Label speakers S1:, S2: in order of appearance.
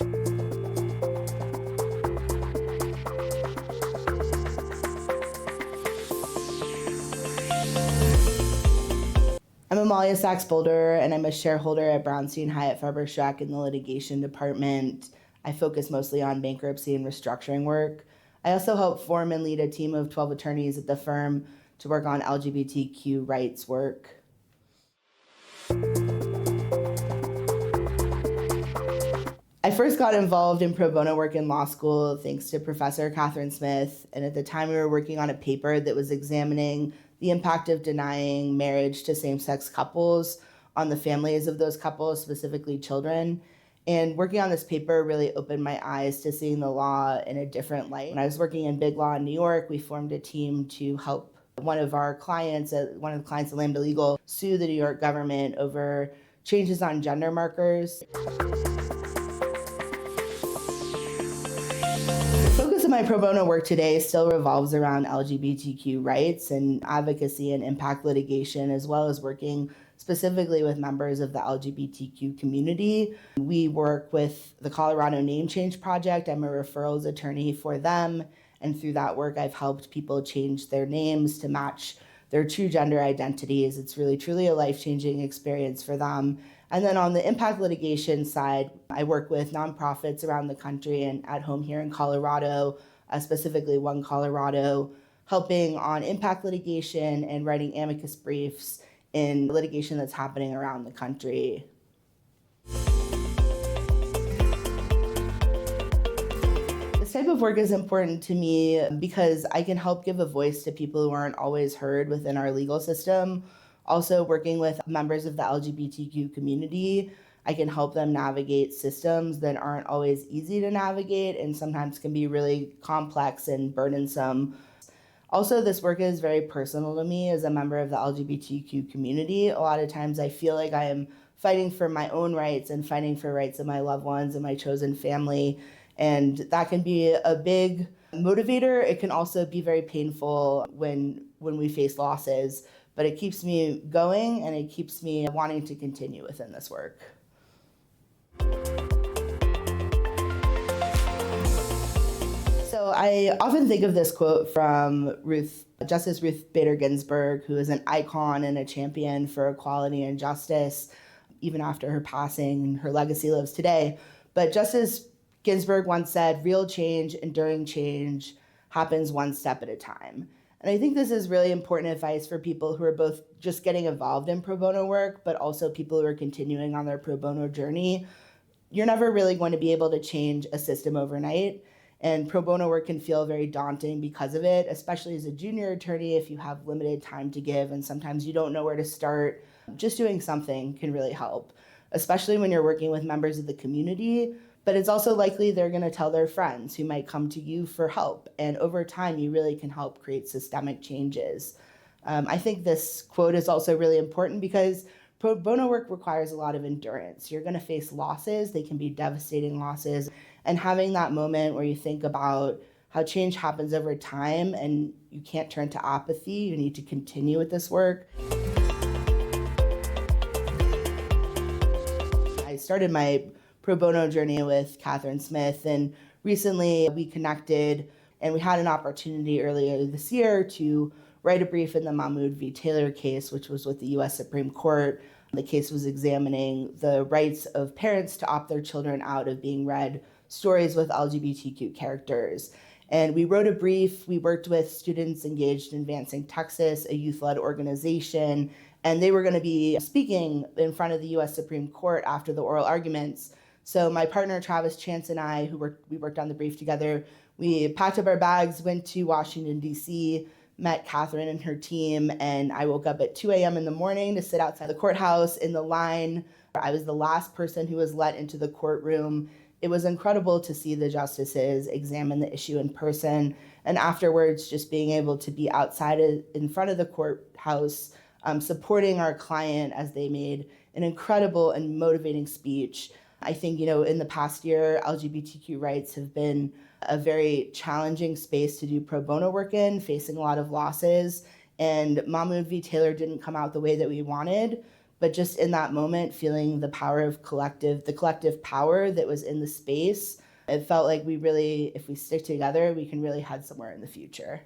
S1: I'm Amalia Sax-Bolder, and I'm a shareholder at Brownstein Hyatt Farber Schreck in the litigation department. I focus mostly on bankruptcy and restructuring work. I also help form and lead a team of 12 attorneys at the firm to work on LGBTQ rights work. I first got involved in pro bono work in law school thanks to Professor Catherine Smith, and at the time we were working on a paper that was examining the impact of denying marriage to same-sex couples on the families of those couples, specifically children. And working on this paper really opened my eyes to seeing the law in a different light. When I was working in big law in New York, we formed a team to help one of the clients at Lambda Legal, sue the New York government over changes on gender markers. The focus of my pro bono work today still revolves around LGBTQ rights and advocacy and impact litigation, as well as working specifically with members of the LGBTQ community. We work with the Colorado Name Change Project. I'm a referrals attorney for them, and through that work, I've helped people change their names to match their true gender identities. It's really, truly a life-changing experience for them. And then on the impact litigation side, I work with nonprofits around the country and at home here in Colorado, specifically One Colorado, helping on impact litigation and writing amicus briefs in litigation that's happening around the country. This type of work is important to me because I can help give a voice to people who aren't always heard within our legal system. Also, working with members of the LGBTQ community, I can help them navigate systems that aren't always easy to navigate and sometimes can be really complex and burdensome. Also, this work is very personal to me as a member of the LGBTQ community. A lot of times I feel like I am fighting for my own rights and fighting for rights of my loved ones and my chosen family. And that can be a big motivator. It can also be very painful when we face losses, but it keeps me going and it keeps me wanting to continue within this work. So I often think of this quote from Justice Ruth Bader Ginsburg, who is an icon and a champion for equality and justice, even after her passing, and her legacy lives today. But Justice Ginsburg once said, "Real change, enduring change, happens one step at a time." And I think this is really important advice for people who are both just getting involved in pro bono work, but also people who are continuing on their pro bono journey. You're never really going to be able to change a system overnight. And pro bono work can feel very daunting because of it, especially as a junior attorney if you have limited time to give and sometimes you don't know where to start. Just doing something can really help, especially when you're working with members of the community. But it's also likely they're going to tell their friends who might come to you for help. And over time, you really can help create systemic changes. I think this quote is also really important because pro bono work requires a lot of endurance. You're going to face losses. They can be devastating losses. And having that moment where you think about how change happens over time and you can't turn to apathy, you need to continue with this work. I started my pro bono journey with Catherine Smith, and recently we connected and we had an opportunity earlier this year to write a brief in the Mahmoud v. Taylor case, which was with the U.S. Supreme Court. The case was examining the rights of parents to opt their children out of being read stories with LGBTQ characters. And we wrote a brief. We worked with students engaged in Advancing Texas, a youth-led organization, and they were going to be speaking in front of the U.S. Supreme Court after the oral arguments. So my partner, Travis Chance, and I, we worked on the brief together, we packed up our bags, went to Washington, D.C., met Catherine and her team, and I woke up at 2 a.m. in the morning to sit outside the courthouse in the line. I was the last person who was let into the courtroom. It was incredible to see the justices examine the issue in person, and afterwards just being able to be outside in front of the courthouse, supporting our client as they made an incredible and motivating speech. I think, in the past year, LGBTQ rights have been a very challenging space to do pro bono work in, facing a lot of losses. And Mahmoud v. Taylor didn't come out the way that we wanted, But just in that moment, feeling the power of the collective power that was in the space, it felt like we really, if we stick together, we can really head somewhere in the future.